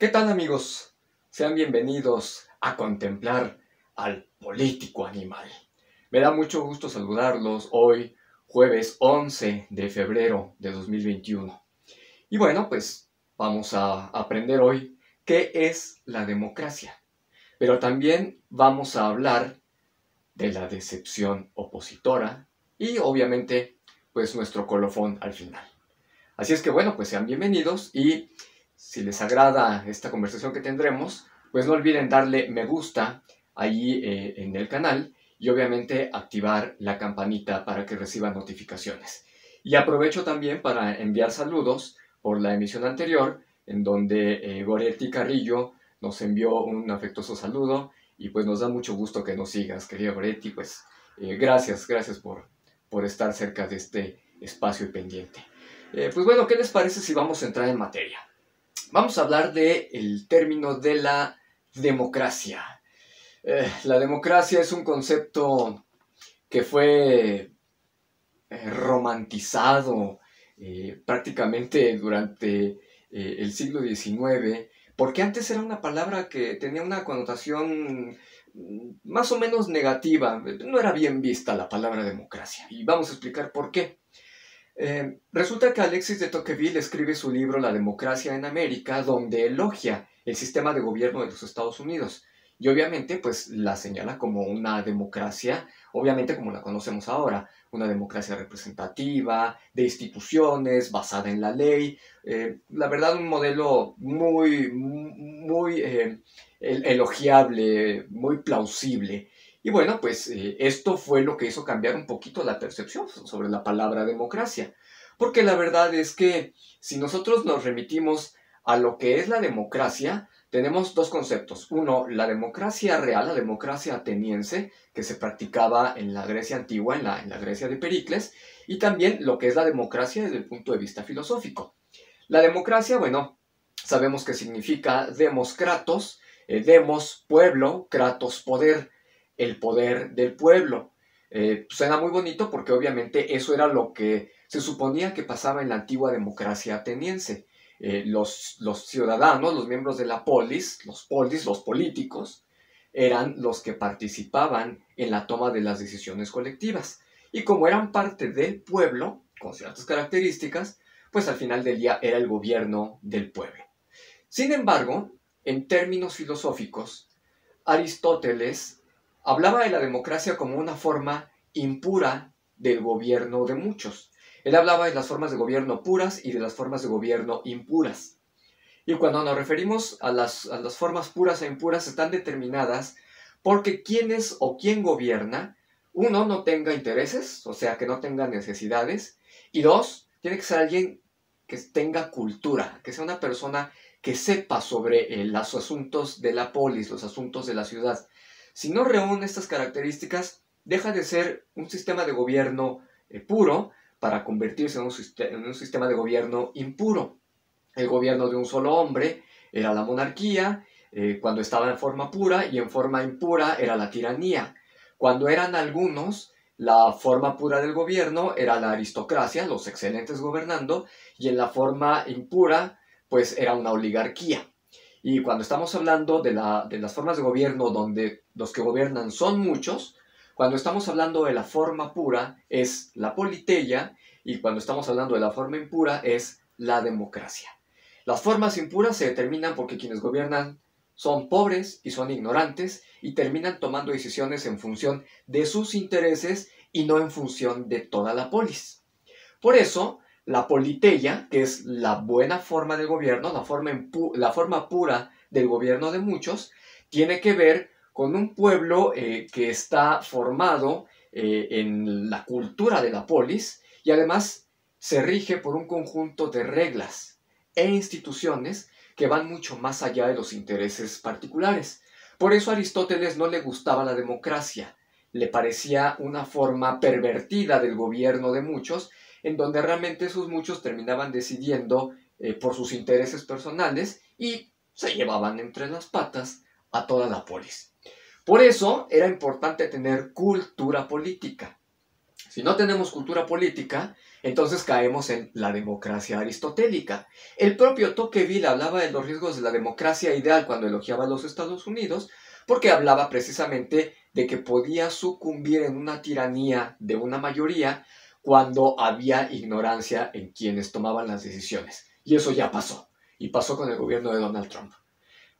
¿Qué tal, amigos? Sean bienvenidos a contemplar al político animal. Me da mucho gusto saludarlos hoy, jueves 11 de febrero de 2021. Y bueno, pues vamos a aprender hoy qué es la democracia. Pero también vamos a hablar de la decepción opositora y obviamente pues nuestro colofón al final. Así es que bueno, pues sean bienvenidos y si les agrada esta conversación que tendremos, pues no olviden darle me gusta allí en el canal y obviamente activar la campanita para que reciban notificaciones. Y aprovecho también para enviar saludos por la emisión anterior, en donde Goretti Carrillo nos envió un afectuoso saludo y pues nos da mucho gusto que nos sigas, querido Goretti, pues gracias por estar cerca de este espacio pendiente. Pues bueno, ¿qué les parece si vamos a entrar en materia? Vamos a hablar del término de la democracia. La democracia es un concepto que fue romantizado prácticamente durante el siglo XIX, porque antes era una palabra que tenía una connotación más o menos negativa. No era bien vista la palabra democracia, y vamos a explicar por qué. Resulta que Alexis de Tocqueville escribe su libro La democracia en América, donde elogia el sistema de gobierno de los Estados Unidos y obviamente pues la señala como una democracia, obviamente como la conocemos ahora, una democracia representativa, de instituciones, basada en la ley, la verdad un modelo muy elogiable, muy plausible. Y bueno, pues esto fue lo que hizo cambiar un poquito la percepción sobre la palabra democracia. Porque la verdad es que si nosotros nos remitimos a lo que es la democracia, tenemos dos conceptos. Uno, la democracia real, la democracia ateniense, que se practicaba en la Grecia antigua, en la Grecia de Pericles, y también lo que es la democracia desde el punto de vista filosófico. La democracia, bueno, sabemos que significa demos kratos, demos pueblo, kratos poder, el poder del pueblo. Suena muy bonito porque obviamente eso era lo que se suponía que pasaba en la antigua democracia ateniense. Los ciudadanos, los miembros de la polis, los políticos, eran los que participaban en la toma de las decisiones colectivas. Y como eran parte del pueblo, con ciertas características, pues al final del día era el gobierno del pueblo. Sin embargo, en términos filosóficos, Aristóteles hablaba de la democracia como una forma impura del gobierno de muchos. Él hablaba de las formas de gobierno puras y de las formas de gobierno impuras. Y cuando nos referimos a las formas puras e impuras, están determinadas porque quienes o quién gobierna, uno, no tenga intereses, o sea, que no tenga necesidades, y dos, tiene que ser alguien que tenga cultura, que sea una persona que sepa sobre los asuntos de la polis, los asuntos de la ciudad. Si no reúne estas características, deja de ser un sistema de gobierno puro para convertirse en un sistema de gobierno impuro. El gobierno de un solo hombre era la monarquía, cuando estaba en forma pura, y en forma impura era la tiranía. Cuando eran algunos, la forma pura del gobierno era la aristocracia, los excelentes gobernando, y en la forma impura, pues era una oligarquía. Y cuando estamos hablando de las formas de gobierno donde los que gobiernan son muchos, cuando estamos hablando de la forma pura es la politeia, y cuando estamos hablando de la forma impura es la democracia. Las formas impuras se determinan porque quienes gobiernan son pobres y son ignorantes y terminan tomando decisiones en función de sus intereses y no en función de toda la polis. Por eso, la politeia, que es la buena forma de gobierno, la forma pura del gobierno de muchos, tiene que ver con un pueblo que está formado en la cultura de la polis y además se rige por un conjunto de reglas e instituciones que van mucho más allá de los intereses particulares. Por eso a Aristóteles no le gustaba la democracia, le parecía una forma pervertida del gobierno de muchos, en donde realmente esos muchos terminaban decidiendo por sus intereses personales y se llevaban entre las patas a toda la polis. Por eso era importante tener cultura política. Si no tenemos cultura política, entonces caemos en la democracia aristotélica. El propio Tocqueville hablaba de los riesgos de la democracia ideal cuando elogiaba a los Estados Unidos, porque hablaba precisamente de que podía sucumbir en una tiranía de una mayoría cuando había ignorancia en quienes tomaban las decisiones. Y eso ya pasó, y pasó con el gobierno de Donald Trump.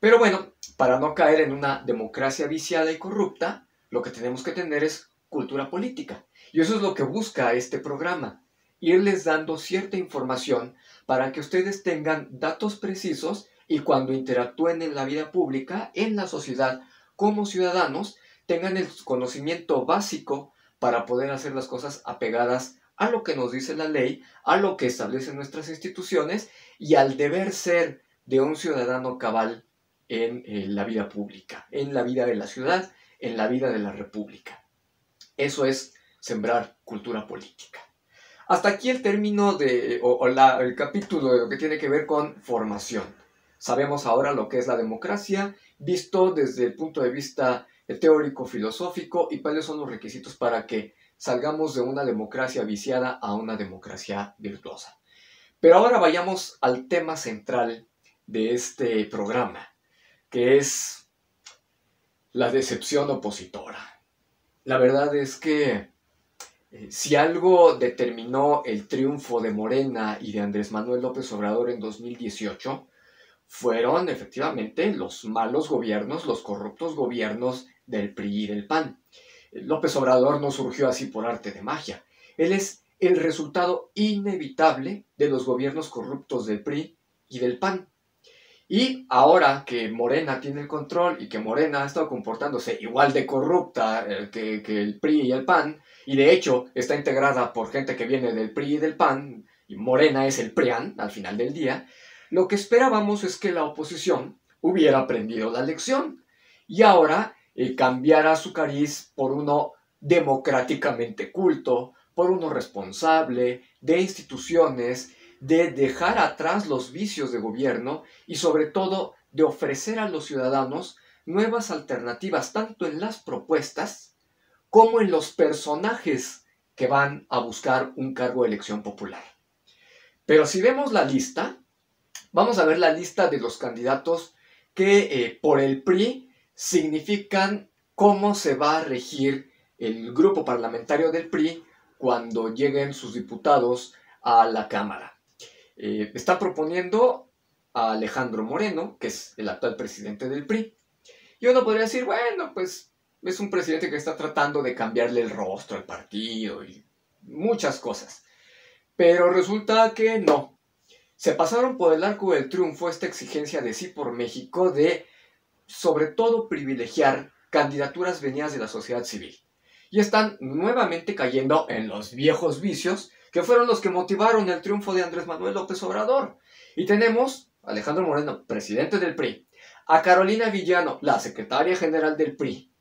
Pero bueno, para no caer en una democracia viciada y corrupta, lo que tenemos que tener es cultura política. Y eso es lo que busca este programa, irles dando cierta información para que ustedes tengan datos precisos y cuando interactúen en la vida pública, en la sociedad, como ciudadanos, tengan el conocimiento básico para poder hacer las cosas apegadas a lo que nos dice la ley, a lo que establecen nuestras instituciones y al deber ser de un ciudadano cabal en la vida pública, en la vida de la ciudad, en la vida de la república. Eso es sembrar cultura política. Hasta aquí el término el capítulo de lo que tiene que ver con formación. Sabemos ahora lo que es la democracia, visto desde el punto de vista teórico-filosófico y cuáles son los requisitos para que salgamos de una democracia viciada a una democracia virtuosa. Pero ahora vayamos al tema central de este programa, que es la decepción opositora. La verdad es que si algo determinó el triunfo de Morena y de Andrés Manuel López Obrador en 2018, fueron efectivamente los malos gobiernos, los corruptos gobiernos del PRI y del PAN. López Obrador no surgió así por arte de magia. Él es el resultado inevitable de los gobiernos corruptos del PRI y del PAN. Y ahora que Morena tiene el control y que Morena ha estado comportándose igual de corrupta que el PRI y el PAN, y de hecho está integrada por gente que viene del PRI y del PAN, y Morena es el PRIAN al final del día, lo que esperábamos es que la oposición hubiera aprendido la lección y ahora cambiara su cariz por uno democráticamente culto, por uno responsable, de instituciones, de dejar atrás los vicios de gobierno y sobre todo de ofrecer a los ciudadanos nuevas alternativas tanto en las propuestas como en los personajes que van a buscar un cargo de elección popular. Pero si vemos la lista, vamos a ver la lista de los candidatos que por el PRI significan cómo se va a regir el grupo parlamentario del PRI cuando lleguen sus diputados a la Cámara. Está proponiendo a Alejandro Moreno, que es el actual presidente del PRI. Y uno podría decir, bueno, pues es un presidente que está tratando de cambiarle el rostro al partido y muchas cosas. Pero resulta que no. Se pasaron por el arco del triunfo esta exigencia de Sí por México de, sobre todo, privilegiar candidaturas venidas de la sociedad civil. Y están nuevamente cayendo en los viejos vicios que fueron los que motivaron el triunfo de Andrés Manuel López Obrador. Y tenemos a Alejandro Moreno, presidente del PRI, a Carolina Villano, la secretaria general del PRI,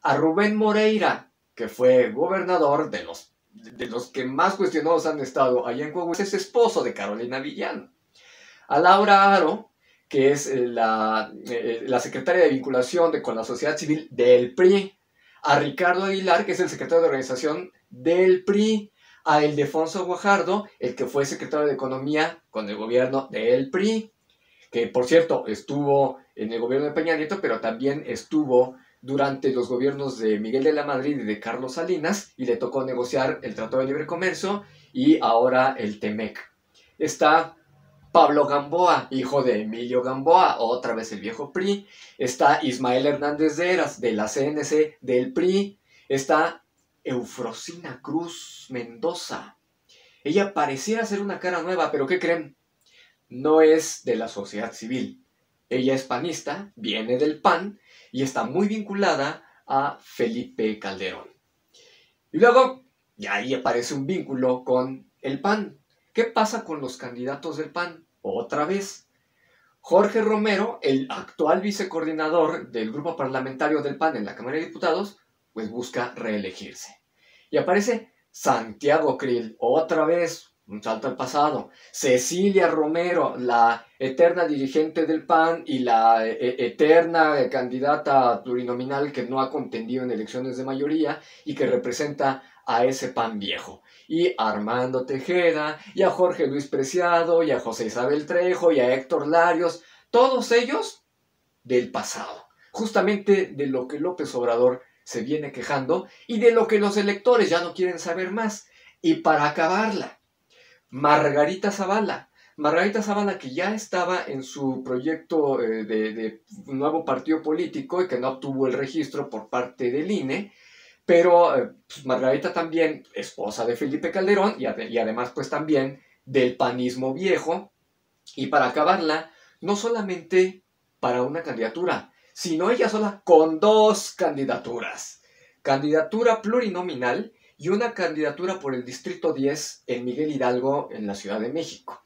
a Rubén Moreira, que fue gobernador de los que más cuestionados han estado allá en Coahuila, es esposo de Carolina Villano, a Laura Aro, que es la secretaria de vinculación con la sociedad civil del PRI, a Ricardo Aguilar, que es el secretario de organización del PRI, a Ildefonso Guajardo, el que fue secretario de Economía con el gobierno del PRI, que por cierto estuvo en el gobierno de Peña Nieto, pero también estuvo durante los gobiernos de Miguel de la Madrid y de Carlos Salinas, y le tocó negociar el Tratado de Libre Comercio y ahora el TEMEC. Está Pablo Gamboa, hijo de Emilio Gamboa, otra vez el viejo PRI. Está Ismael Hernández de Eras, de la CNC del PRI. Está Eufrosina Cruz Mendoza. Ella pareciera ser una cara nueva, pero ¿qué creen? No es de la sociedad civil. Ella es panista, viene del PAN y está muy vinculada a Felipe Calderón. Y luego, ya ahí aparece un vínculo con el PAN. ¿Qué pasa con los candidatos del PAN? Otra vez, Jorge Romero, el actual vicecoordinador del grupo parlamentario del PAN en la Cámara de Diputados, pues busca reelegirse. Y aparece Santiago Krill, otra vez un salto al pasado. Cecilia Romero, la eterna dirigente del PAN y la eterna candidata plurinominal que no ha contendido en elecciones de mayoría y que representa a ese PAN viejo. Y a Armando Tejeda, y a Jorge Luis Preciado, y a José Isabel Trejo, y a Héctor Larios, todos ellos del pasado. Justamente de lo que López Obrador se viene quejando y de lo que los electores ya no quieren saber más. Y para acabarla, Margarita Zavala. Margarita Zavala, que ya estaba en su proyecto de un nuevo partido político y que no obtuvo el registro por parte del INE, pero pues Margarita también, esposa de Felipe Calderón y además pues también del panismo viejo. Y para acabarla, no solamente para una candidatura, sino ella sola con dos candidaturas. Candidatura plurinominal y una candidatura por el Distrito 10 en Miguel Hidalgo, en la Ciudad de México.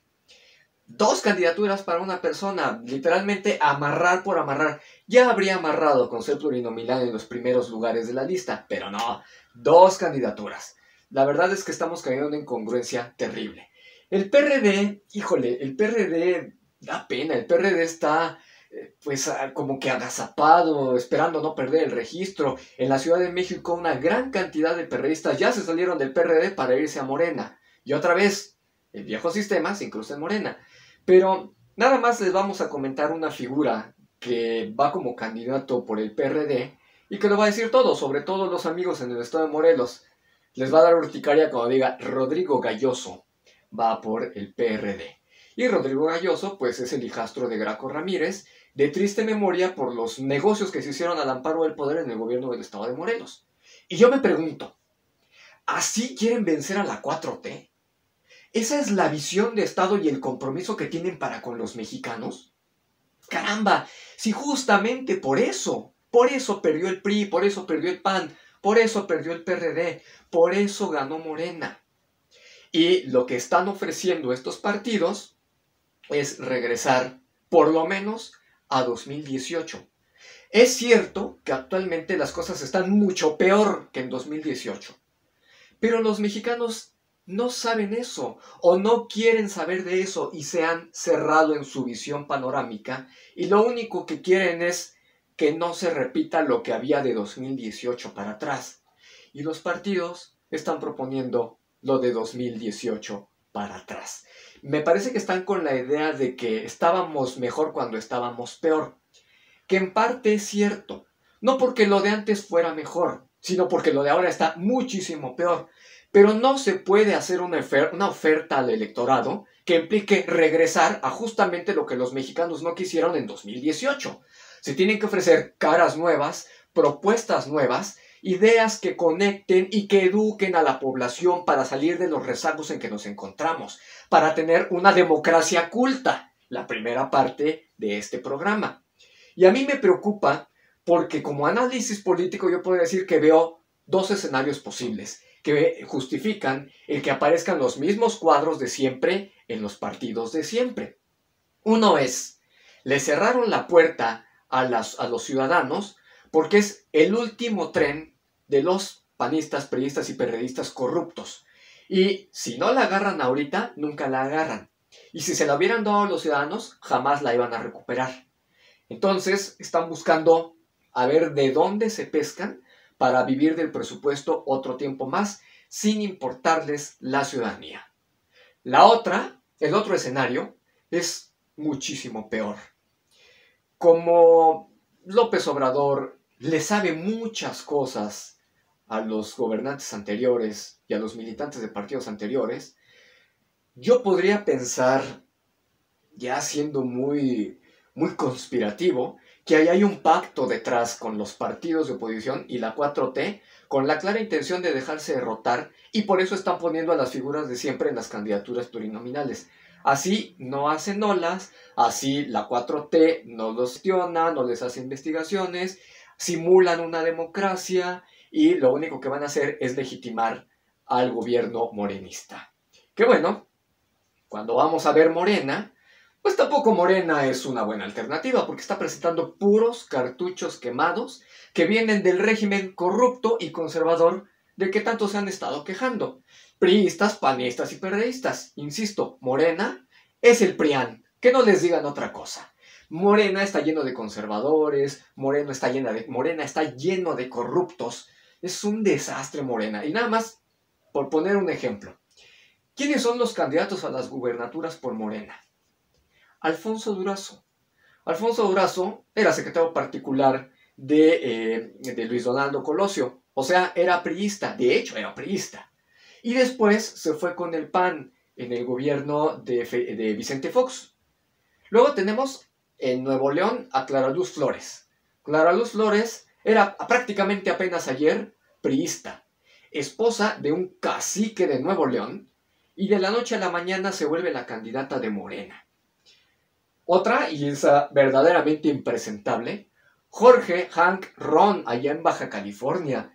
Dos candidaturas para una persona, literalmente amarrar por amarrar. Ya habría amarrado con ser plurinominal en los primeros lugares de la lista, pero no, dos candidaturas. La verdad es que estamos cayendo en una incongruencia terrible. El PRD, híjole, el PRD da pena, el PRD está pues como que agazapado, esperando no perder el registro. En la Ciudad de México una gran cantidad de perredistas ya se salieron del PRD para irse a Morena. Y otra vez, el viejo sistema se incruza en Morena. Pero nada más les vamos a comentar una figura que va como candidato por el PRD y que lo va a decir todo, sobre todo los amigos en el estado de Morelos. Les va a dar urticaria cuando diga Rodrigo Galloso va por el PRD. Y Rodrigo Galloso, pues es el hijastro de Graco Ramírez, de triste memoria por los negocios que se hicieron al amparo del poder en el gobierno del estado de Morelos. Y yo me pregunto, ¿así quieren vencer a la 4T? ¿Esa es la visión de Estado y el compromiso que tienen para con los mexicanos? ¡Caramba! Si justamente por eso perdió el PRI, por eso perdió el PAN, por eso perdió el PRD, por eso ganó Morena. Y lo que están ofreciendo estos partidos es regresar, por lo menos, a 2018. Es cierto que actualmente las cosas están mucho peor que en 2018, pero los mexicanos no saben eso, o no quieren saber de eso, y se han cerrado en su visión panorámica, y lo único que quieren es que no se repita lo que había de 2018 para atrás. Y los partidos están proponiendo lo de 2018 para atrás. Me parece que están con la idea de que estábamos mejor cuando estábamos peor, que en parte es cierto, no porque lo de antes fuera mejor, sino porque lo de ahora está muchísimo peor. Pero no se puede hacer una oferta al electorado que implique regresar a justamente lo que los mexicanos no quisieron en 2018. Se tienen que ofrecer caras nuevas, propuestas nuevas, ideas que conecten y que eduquen a la población para salir de los rezagos en que nos encontramos, para tener una democracia culta, la primera parte de este programa. Y a mí me preocupa porque como análisis político yo puedo decir que veo dos escenarios posibles que justifican el que aparezcan los mismos cuadros de siempre en los partidos de siempre. Uno es, le cerraron la puerta a los ciudadanos porque es el último tren de los panistas, priistas y perredistas corruptos. Y si no la agarran ahorita, nunca la agarran. Y si se la hubieran dado a los ciudadanos, jamás la iban a recuperar. Entonces, están buscando a ver de dónde se pescan para vivir del presupuesto otro tiempo más, sin importarles la ciudadanía. El otro escenario, es muchísimo peor. Como López Obrador le sabe muchas cosas a los gobernantes anteriores y a los militantes de partidos anteriores, yo podría pensar, ya siendo muy conspirativo, que ahí hay un pacto detrás con los partidos de oposición y la 4T, con la clara intención de dejarse derrotar, y por eso están poniendo a las figuras de siempre en las candidaturas plurinominales. Así no hacen olas, así la 4T no los cuestiona, no les hace investigaciones, simulan una democracia, y lo único que van a hacer es legitimar al gobierno morenista. Que bueno, cuando vamos a ver Morena, pues tampoco Morena es una buena alternativa, porque está presentando puros cartuchos quemados que vienen del régimen corrupto y conservador del que tanto se han estado quejando. priistas, panistas y perredistas. Insisto, Morena es el PRIAN, que no les digan otra cosa. Morena está lleno de conservadores, Morena está lleno de corruptos. Es un desastre Morena. Y nada más, por poner un ejemplo, ¿quiénes son los candidatos a las gubernaturas por Morena? Alfonso Durazo. Alfonso Durazo era secretario particular de Luis Donaldo Colosio. O sea, era priista. De hecho, era priista. Y después se fue con el PAN en el gobierno de Vicente Fox. Luego tenemos en Nuevo León a Clara Luz Flores. Clara Luz Flores era prácticamente apenas ayer priista, esposa de un cacique de Nuevo León, y de la noche a la mañana se vuelve la candidata de Morena. Otra, y esa verdaderamente impresentable, Jorge Hank Ron, allá en Baja California.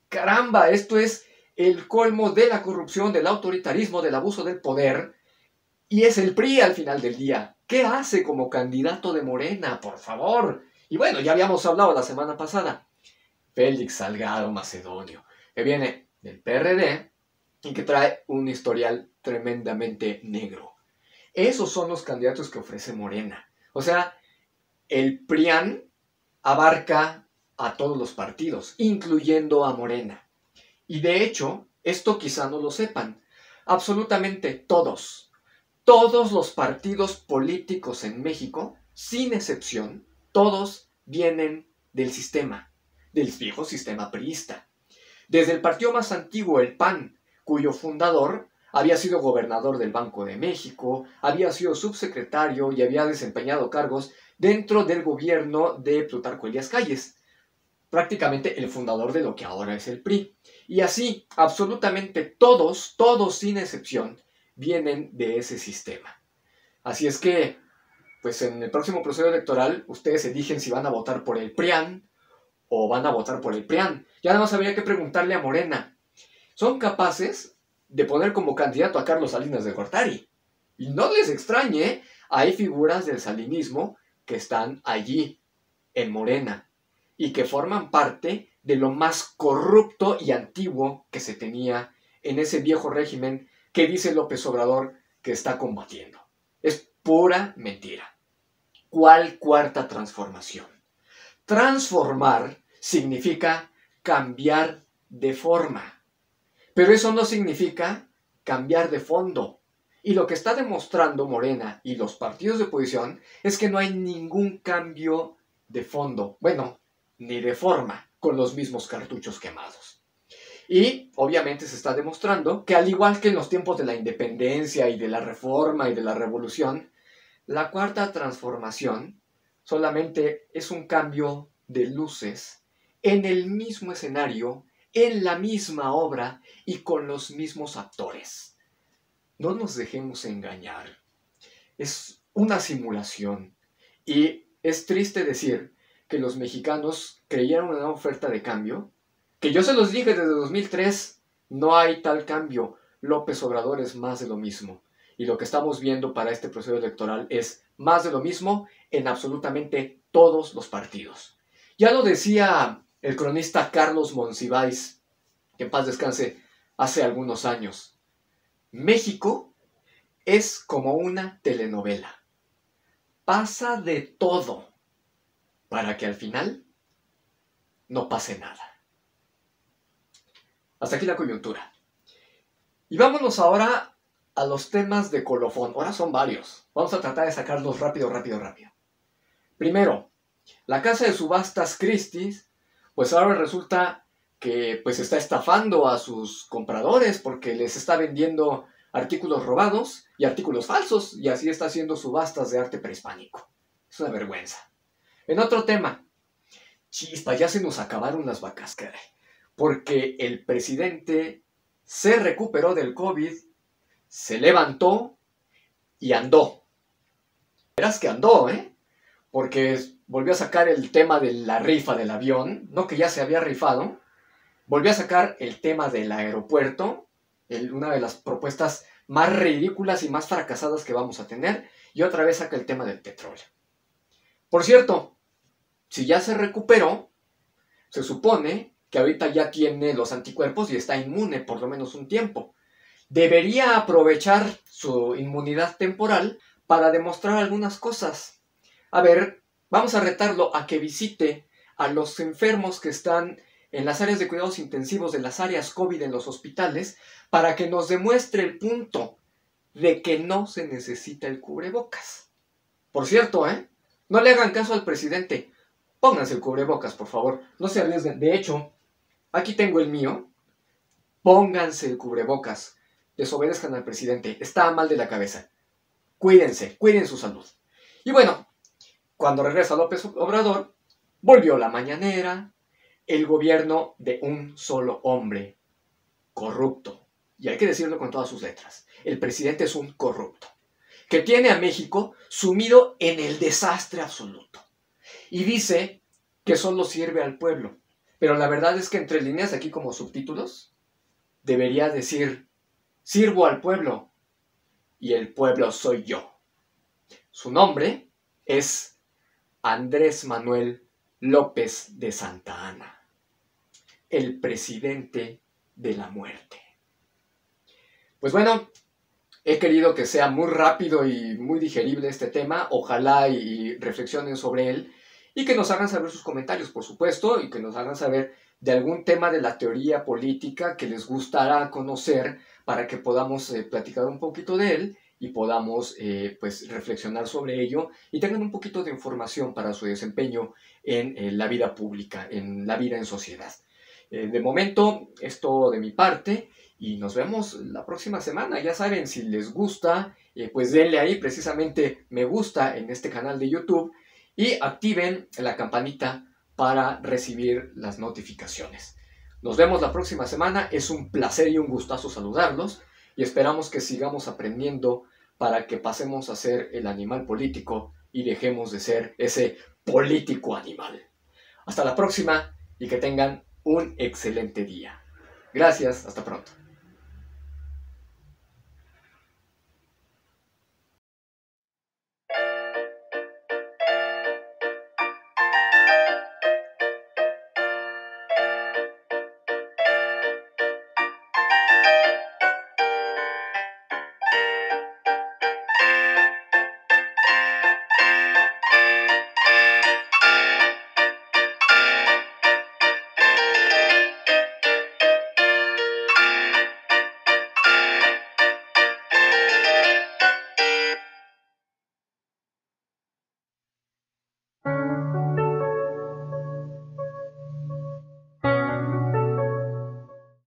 Caramba, esto es el colmo de la corrupción, del autoritarismo, del abuso del poder, y es el PRI al final del día. ¿Qué hace como candidato de Morena, por favor? Y bueno, ya habíamos hablado la semana pasada. Félix Salgado Macedonio, que viene del PRD y que trae un historial tremendamente negro. Esos son los candidatos que ofrece Morena. O sea, el PRIAN abarca a todos los partidos, incluyendo a Morena. Y de hecho, esto quizá no lo sepan, absolutamente todos los partidos políticos en México, sin excepción, todos vienen del sistema, del viejo sistema priista. Desde el partido más antiguo, el PAN, cuyo fundador había sido gobernador del Banco de México, había sido subsecretario y había desempeñado cargos dentro del gobierno de Plutarco Elías Calles, prácticamente el fundador de lo que ahora es el PRI. Y así, absolutamente todos sin excepción, vienen de ese sistema. Así es que, pues en el próximo proceso electoral, ustedes eligen si van a votar por el PRIAN o van a votar por el PRIAN. Ya nada más habría que preguntarle a Morena. ¿Son capaces de poner como candidato a Carlos Salinas de Gortari? Y no les extrañe, hay figuras del salinismo que están allí, en Morena, y que forman parte de lo más corrupto y antiguo que se tenía en ese viejo régimen que dice López Obrador que está combatiendo. Es pura mentira. ¿Cuál cuarta transformación? Transformar significa cambiar de forma, pero eso no significa cambiar de fondo. Y lo que está demostrando Morena y los partidos de oposición es que no hay ningún cambio de fondo, bueno, ni de forma, con los mismos cartuchos quemados. Y obviamente se está demostrando que al igual que en los tiempos de la independencia y de la reforma y de la revolución, la cuarta transformación solamente es un cambio de luces en el mismo escenario, en la misma obra y con los mismos actores. No nos dejemos engañar. Es una simulación. Y es triste decir que los mexicanos creyeron en una oferta de cambio, que yo se los dije desde 2003, no hay tal cambio. López Obrador es más de lo mismo. Y lo que estamos viendo para este proceso electoral es más de lo mismo en absolutamente todos los partidos. Ya lo decía el cronista Carlos Monsiváis, que en paz descanse, hace algunos años. México es como una telenovela. Pasa de todo para que al final no pase nada. Hasta aquí la coyuntura. Y vámonos ahora a los temas de colofón. Ahora son varios. Vamos a tratar de sacarlos rápido. Primero, la casa de subastas Christie's, pues ahora resulta que pues está estafando a sus compradores porque les está vendiendo artículos robados y artículos falsos, y así está haciendo subastas de arte prehispánico. Es una vergüenza. En otro tema, chispa, ya se nos acabaron las vacas, caray, porque el presidente se recuperó del COVID, se levantó y andó. Verás que andó, porque volvió a sacar el tema de la rifa del avión, no que ya se había rifado, volvió a sacar el tema del aeropuerto, una de las propuestas más ridículas y más fracasadas que vamos a tener, y otra vez saca el tema del petróleo. Por cierto, si ya se recuperó, se supone que ahorita ya tiene los anticuerpos y está inmune por lo menos un tiempo. debería aprovechar su inmunidad temporal para demostrar algunas cosas. A ver, vamos a retarlo a que visite a los enfermos que están en las áreas de cuidados intensivos de las áreas COVID en los hospitales para que nos demuestre el punto de que no se necesita el cubrebocas. Por cierto, no le hagan caso al presidente. Pónganse el cubrebocas, por favor. No se arriesguen. De hecho, aquí tengo el mío. Pónganse el cubrebocas. Desobedezcan al presidente. Está mal de la cabeza. Cuídense, cuiden su salud. Y bueno, cuando regresa López Obrador, volvió la mañanera, el gobierno de un solo hombre, corrupto. Y hay que decirlo con todas sus letras. El presidente es un corrupto, que tiene a México sumido en el desastre absoluto. Y dice que solo sirve al pueblo. Pero la verdad es que entre líneas, aquí como subtítulos, debería decir, sirvo al pueblo y el pueblo soy yo. Su nombre es Andrés Manuel López de Santa Anna, el presidente de la muerte. Pues bueno, he querido que sea muy rápido y muy digerible este tema. Ojalá y reflexionen sobre él y que nos hagan saber sus comentarios, por supuesto, y que nos hagan saber de algún tema de la teoría política que les gustará conocer para que podamos platicar un poquito de él y podamos pues reflexionar sobre ello y tengan un poquito de información para su desempeño en la vida pública, en la vida en sociedad. De momento, es todo de mi parte y nos vemos la próxima semana. Ya saben, si les gusta, pues denle ahí precisamente me gusta en este canal de YouTube y activen la campanita para recibir las notificaciones. Nos vemos la próxima semana. Es un placer y un gustazo saludarlos y esperamos que sigamos aprendiendo para que pasemos a ser el animal político y dejemos de ser ese político animal. Hasta la próxima y que tengan un excelente día. Gracias, hasta pronto.